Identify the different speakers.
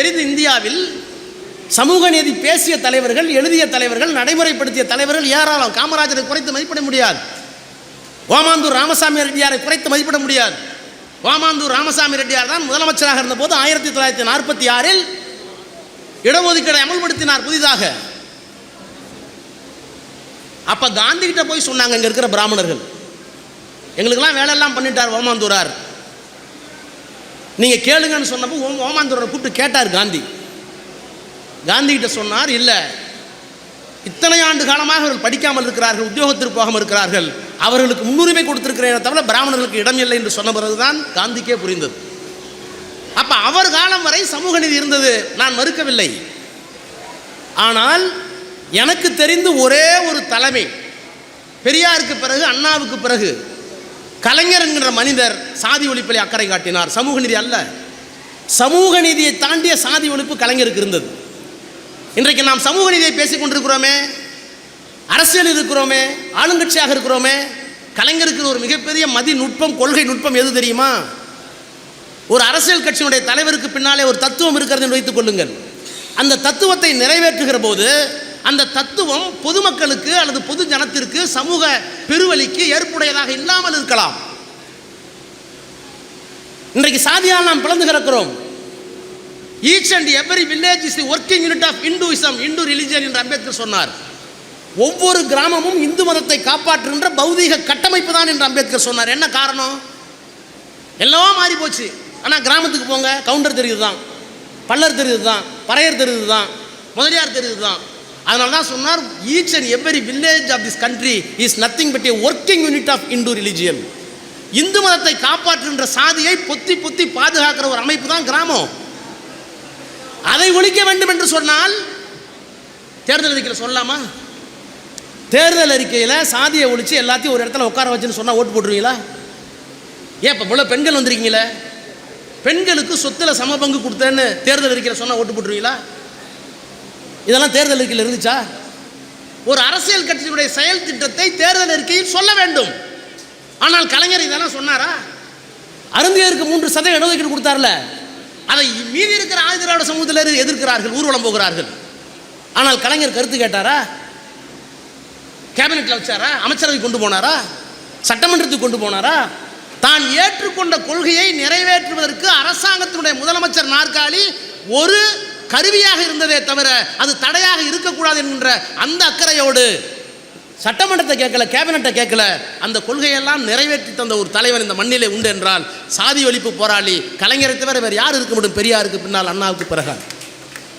Speaker 1: தெரிந்த இந்தியாவில் சமூக நீதி பேசிய தலைவர்கள், எழுதிய தலைவர்கள், நடைமுறைப்படுத்திய தலைவர்கள் ஏராளம். காமராஜரை குறைத்து மதிப்பிட முடியாது. ஓமாந்தூர் ராமசாமி ரெட்டியாரை குறைத்து மதிப்பிட முடியாது. ஓமாந்தூர் ராமசாமி ரெட்டியார் தான் முதலமைச்சராக இருந்தபோது 1946 இடஒதுக்கீடை அமல்படுத்தினார் புதிதாக. அப்ப காந்தி கிட்ட போய் சொன்னாங்க, இங்க இருக்கிற பிராமணர்கள் எங்களுக்கெல்லாம் வேலையெல்லாம் பண்ணிட்டார் ஓமாந்தூரார், நீங்க கேளுங்கன்னு சொன்னப்போ ஓமாந்தூரை கூப்பிட்டு கேட்டார் காந்தி. காந்தி கிட்ட சொன்னார், இல்லை இத்தனை ஆண்டு காலமாக அவர்கள் படிக்காமல் இருக்கிறார்கள், உத்தியோகத்திற்கு போகாமல் இருக்கிறார்கள், அவர்களுக்கு முன்னுரிமை கொடுத்திருக்கிறேன் தவிர பிராமணர்களுக்கு இடம் இல்லை என்று சொன்ன பிறகுதான் காந்திக்கே புரிந்தது. அப்ப அவர் காலம் வரை சமூக நீதி இருந்தது, நான் மறுக்கவில்லை. ஆனால் எனக்கு தெரிந்து ஒரே ஒரு தலைமை, பெரியாருக்கு பிறகு அண்ணாவுக்கு பிறகு கலைஞர் என்கிற மனிதர் சாதி ஒழிப்பில் அக்கறை காட்டினார். சமூக நீதி அல்ல, சமூக நீதியை தாண்டிய சாதி ஒழிப்பு கலைஞருக்கு இருந்தது. இன்றைக்கு நாம் சமூக நீதியை பேசிக் கொண்டிருக்கிறோமே, அரசியல் இருக்கிறோமே, ஆளுங்கட்சியாக இருக்கிறோமே, கலைஞருக்கு ஒரு மிகப்பெரிய மதி நுட்பம், கொள்கை நுட்பம் எது தெரியுமா? ஒரு அரசியல் கட்சியினுடைய தலைவருக்கு பின்னாலே ஒரு தத்துவம் இருக்கிறது என்று வைத்துக் கொள்ளுங்கள். அந்த தத்துவத்தை நிறைவேற்றுகிற போது அந்த தத்துவம் பொதுமக்களுக்கு அல்லது பொது ஜனத்திற்கு சமூக பெருவழிக்கு ஏற்புடையதாக இல்லாமல் இருக்கலாம். இன்றைக்கு சாதியால் நாம் பிளந்து கிடக்கிறோம். Each and every village is the working unit of Hinduism, Hindu religion என்று அம்பேத்கர் சொன்னார். ஒவ்வொரு கிராமமும் இந்து மதத்தை காப்பாற்றுகின்ற பௌதீக கட்டமைப்பு தான் என்று அம்பேத்கர் சொன்னார். என்ன காரணம்? எல்லாம் மாறி போச்சு. ஆனால் கிராமத்துக்கு போங்க, கவுண்டர் தெரியுது தான், பல்லர் தெரியுது தான், பறையர் தெரியுது தான், முதலியார் தெரியுது தான். அதனால தான் சொன்னார், each and every village of this country is nothing but a working unit of Hindu religion. Hindu மதத்தை காப்பாற்றுகின்ற சாதியை பொத்தி பொத்தி பாதுகாக்கிற ஒரு அமைப்பு தான் கிராமம். அதை ஒழிக்க வேண்டும் என்று சொன்னால் தேர்தல் அறிக்கையில் சொல்லலாமா? தேர்தல் அறிக்கையில் சாதியை ஒழிச்சு எல்லாத்தையும் ஒரு இடத்துல உட்கார வச்சுன்னு சொன்னால் ஓட்டு போட்டுருவீங்களா? ஏன் இப்போ இவ்வளோ பெண்கள் வந்திருக்கீங்களே, பெண்களுக்கு சொத்துல சம பங்கு கொடுத்தேன்னு தேர்தல் அறிக்கையில் சொன்னால் ஓட்டு போட்டுருவீங்களா? இதெல்லாம் தேர்தல் அறிக்கையில் இருந்துச்சா? ஒரு அரசியல் கட்சியுடைய செயல் திட்டத்தை தேர்தல் அறிக்கையில் சொல்ல வேண்டும். ஆனால் கலைஞர் இதெல்லாம் சொன்னாரா? அருந்தியருக்கு 3% இடஒதுக்கீடு கொடுத்தார்ல, அதை மீதி இருக்கிற ஆதிதிராவிட சமூகத்தில் எதிர்க்கிறார்கள், ஊர்வலம் போகிறார்கள். ஆனால் கலைஞர் கருத்து கேட்டாரா? கேபினெட்ல வச்சாரா? அமைச்சரவை கொண்டு போனாரா? சட்டமன்றத்துக்கு கொண்டு போனாரா? தான் ஏற்றுக்கொண்ட கொள்கையை நிறைவேற்றுவதற்கு அரசாங்கத்தினுடைய முதலமைச்சர் நாற்காலி ஒரு கருவியாக இருந்ததே தவிர அது தடையாக இருக்கக்கூடாது என்கின்ற அந்த அக்கறையோடு சட்டமன்றத்தை கேட்கல, கேபினட்டை கேட்கல, அந்த கொள்கையெல்லாம் நிறைவேற்றி தந்த ஒரு தலைவர் இந்த மண்ணிலே உண்டு என்றால் சாதி ஒழிப்பு போராளி கலைஞரை தவிர வேறு யார் இருக்க முடியும்? பெரியாருக்கு பின்னால், அண்ணாவுக்கு பிறகு.